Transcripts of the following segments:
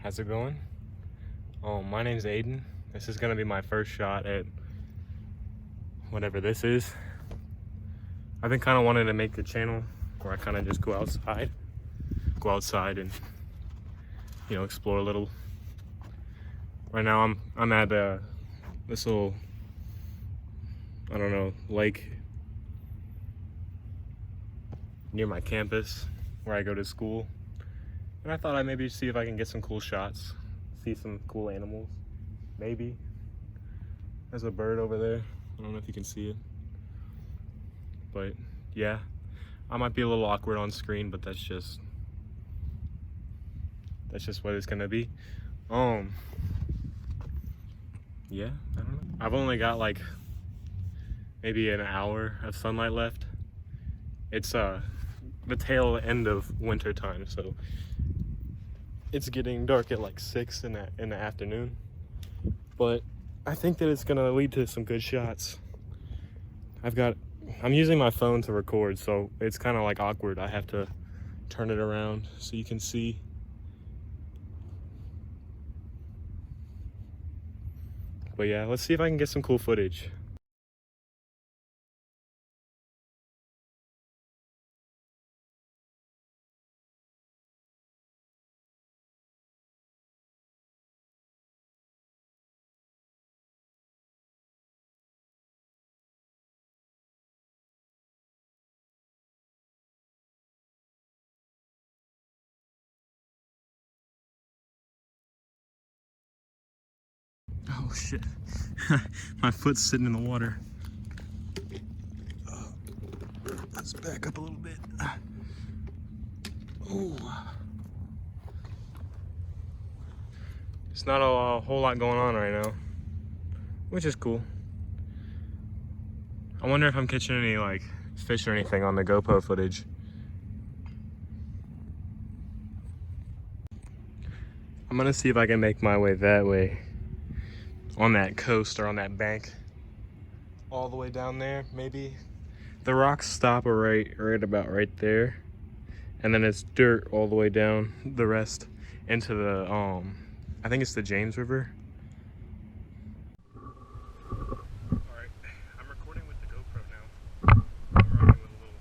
How's it going? My name's Aiden. This is gonna be my first shot at whatever this is. I've been kind of wanting to make a channel where I kind of just go outside and explore a little. Right now I'm at this little, I don't know, lake near my campus where I go to school, and I thought I'd maybe see if I can get some cool shots, see some cool animals. Maybe there's a bird over there. I don't know if you can see it, but yeah, I might be a little awkward on screen, but that's just what it's gonna be. Yeah, I don't know. I've only got like maybe an hour of sunlight left. It's the tail end of winter time, so it's getting dark at like 6 in the afternoon. But I think that it's gonna lead to some good shots. I'm using my phone to record, so it's kind of like awkward. I have to turn it around so you can see. But yeah, let's see if I can get some cool footage. Oh shit, my foot's sitting in the water. Let's back up a little bit. Oh. It's not a whole lot going on right now, which is cool. I wonder if I'm catching any like fish or anything on the GoPro footage. I'm gonna see if I can make my way that way, on that coast or on that bank, all the way down there. Maybe the rocks stop right about right there, and then it's dirt all the way down the rest into the I think it's the James River. Alright, I'm recording with the GoPro now. I'm rocking with a little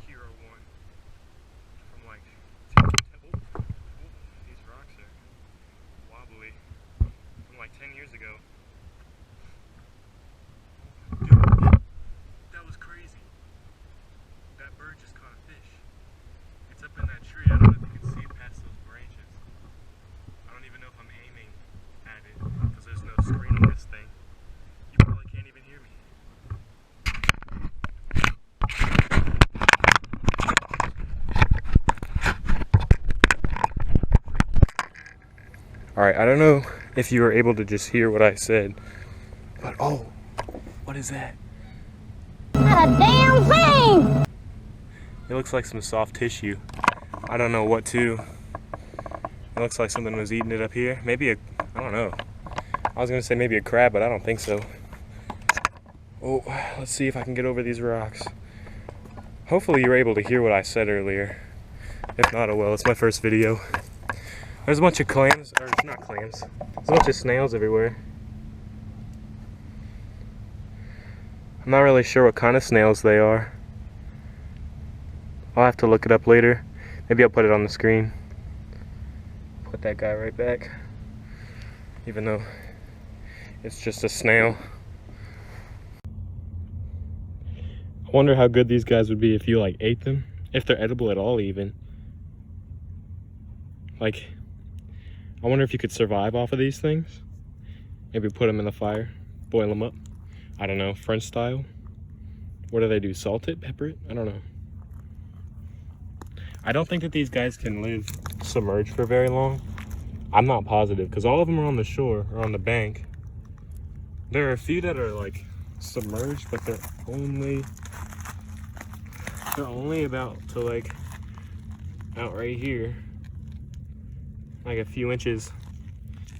Hero 1 from like these rocks are wobbly, from like 10 years ago. Dude, that was crazy. That bird just caught a fish. It's up in that tree. I don't know if you can see it past those branches. I don't even know if I'm aiming at it because there's no screen on this thing. You probably can't even hear me. Alright, I don't know if you were able to just hear what I said, but oh, what is that? Not a damn thing! It looks like some soft tissue. I don't know what to. It looks like something was eating it up here. Maybe I don't know. I was gonna say maybe a crab, but I don't think so. Oh, let's see if I can get over these rocks. Hopefully you were able to hear what I said earlier. If not, oh well, it's my first video. There's a bunch of clams, or not clams. There's a bunch of snails everywhere. I'm not really sure what kind of snails they are. I'll have to look it up later. Maybe I'll put it on the screen. Put that guy right back. Even though it's just a snail. I wonder how good these guys would be if you like ate them. If they're edible at all even. Like, I wonder if you could survive off of these things. Maybe put them in the fire, boil them up. I don't know, French style. What do they do, salt it, pepper it? I don't know. I don't think that these guys can live submerged for very long. I'm not positive, because all of them are on the shore, or on the bank. There are a few that are like submerged, but they're only about to like out right here. Like a few inches,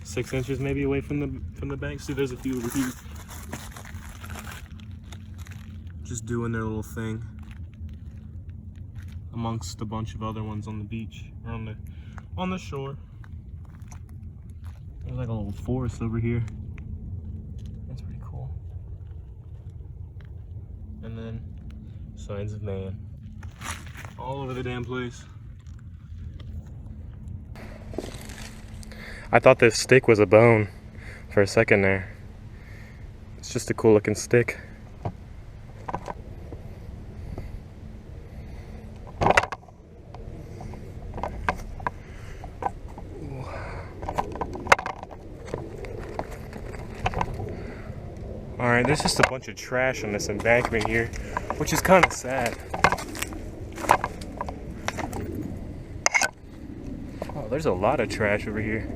6 inches maybe away from the bank. See, there's a few over here. Just doing their little thing amongst a bunch of other ones on the beach or on the shore. There's like a little forest over here. That's pretty cool. And then signs of man all over the damn place. I thought this stick was a bone for a second there. It's just a cool looking stick. Alright, there's just a bunch of trash on this embankment here, which is kind of sad. Oh, there's a lot of trash over here.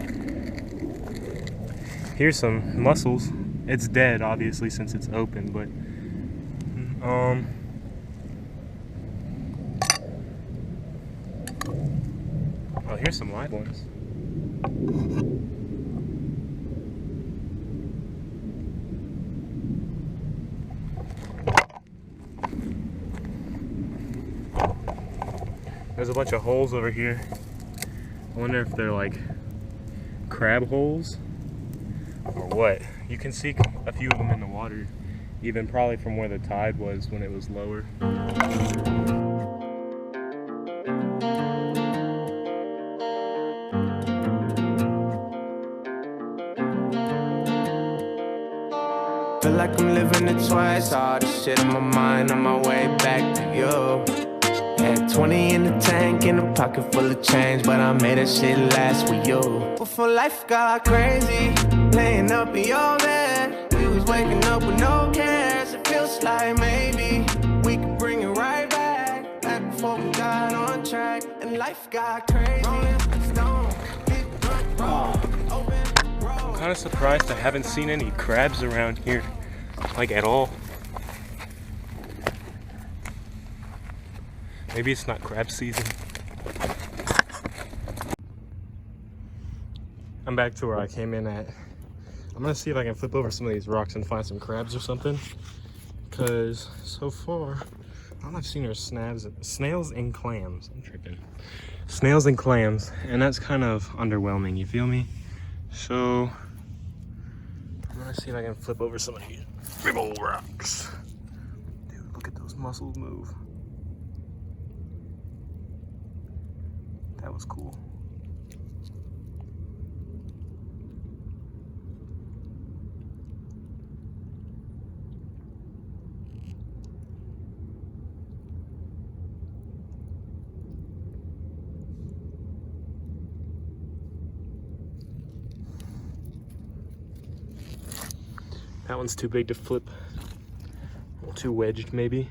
Here's some mussels. It's dead, obviously, since it's open, but oh, here's some live ones. There's a bunch of holes over here. I wonder if they're like crab holes or what. You can see a few of them in the water, even probably from where the tide was when it was lower. Feel like I'm living it twice. All this shit in my mind on my way back to you. Had 20 in the tank and a pocket full of change, but I made that shit last with you. Before life got crazy, laying up in your bed, we was waking up with no cares. It feels like maybe we could bring it right back before we got on track and life got crazy. I'm kind of surprised I haven't seen any crabs around here, like at all. Maybe it's not crab season. I'm back to where I came in at. I'm gonna see if I can flip over some of these rocks and find some crabs or something. Cause so far, all I've seen are snails and clams. I'm tripping. Snails and clams, and that's kind of underwhelming, you feel me? So, I'm gonna see if I can flip over some of these big old rocks. Dude, look at those mussels move. That was cool. That one's too big to flip. A little too wedged, maybe.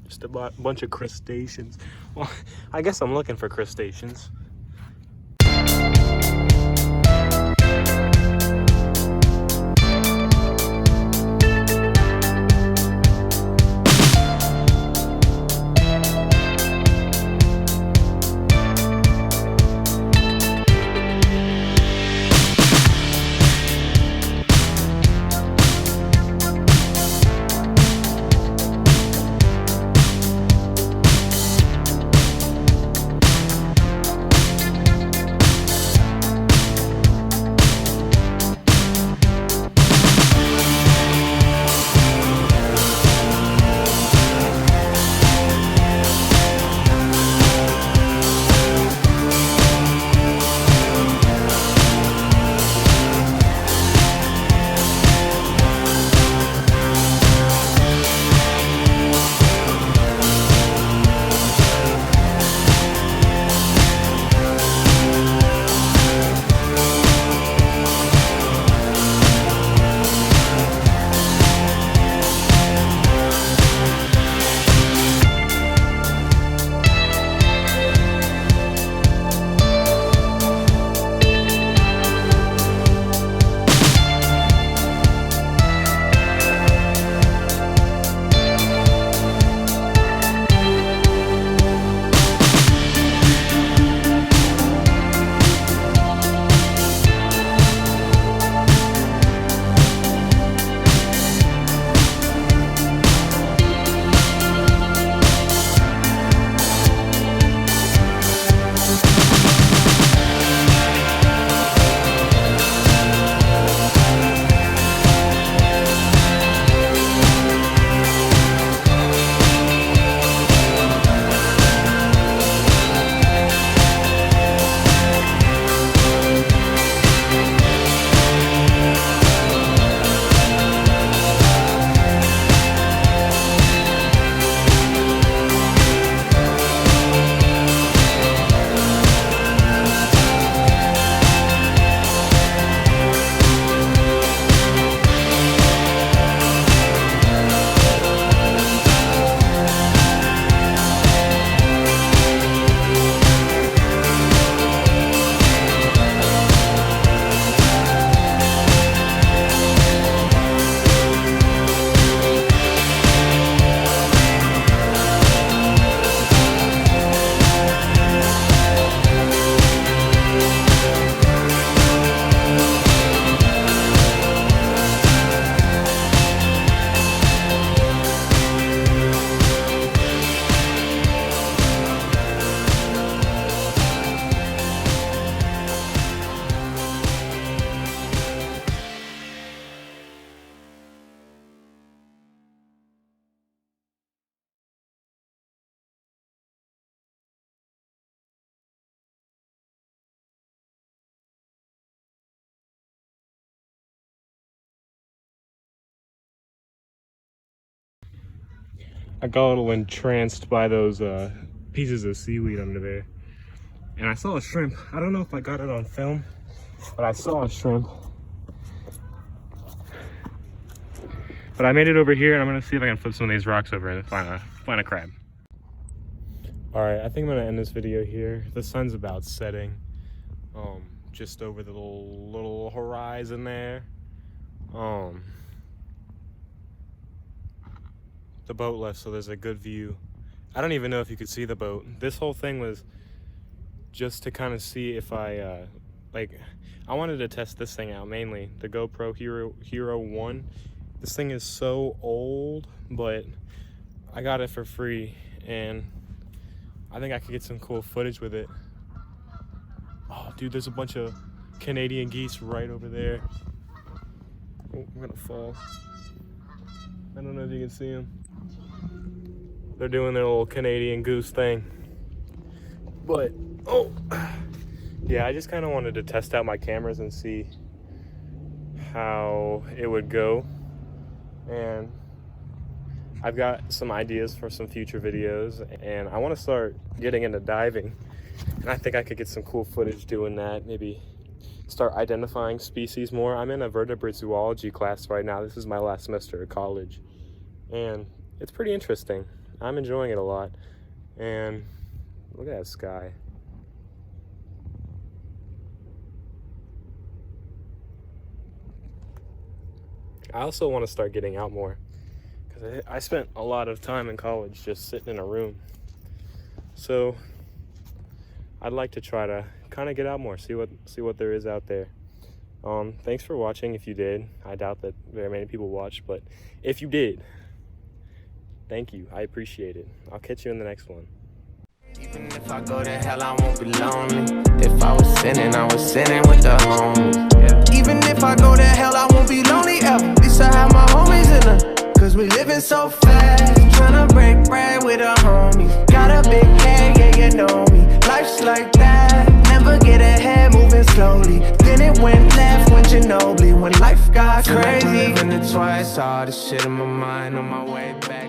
Just a bunch of crustaceans. Well, I guess I'm looking for crustaceans. I got a little entranced by those pieces of seaweed under there. And I saw a shrimp. I don't know if I got it on film, but I saw a shrimp. But I made it over here, and I'm gonna see if I can flip some of these rocks over and find a crab. All right, I think I'm gonna end this video here. The sun's about setting, just over the little horizon there. The boat left, so there's a good view. I don't even know if you could see the boat. This whole thing was just to kind of see if I wanted to test this thing out, mainly the GoPro Hero 1. This thing is so old, but I got it for free, and I think I could get some cool footage with it. Oh, dude, there's a bunch of Canadian geese right over there. Oh, I'm gonna fall. I don't know if you can see them. They're doing their little Canadian goose thing. But, oh, yeah, I just kind of wanted to test out my cameras and see how it would go. And I've got some ideas for some future videos, and I want to start getting into diving. And I think I could get some cool footage doing that, maybe start identifying species more. I'm in a vertebrate zoology class right now. This is my last semester at college, and it's pretty interesting. I'm enjoying it a lot. And look at that sky. I also want to start getting out more, because I spent a lot of time in college just sitting in a room. So I'd like to try to kind of get out more, see what there is out there. Thanks for watching if you did. I doubt that very many people watched, but if you did, thank you. I appreciate it. I'll catch you in the next one. Even if I go to hell, I won't be lonely. If I was sinning with the homies. Yeah. Even if I go to hell, I won't be lonely ever. At least I have my homies in her. Cause we living so fast, tryna break bread with the homies. Got a big head, yeah, you know me. Life's like that, never get ahead, moving slowly. Then it went left, went Ginobili. When life got crazy, living it twice, all the shit in my mind on my way back.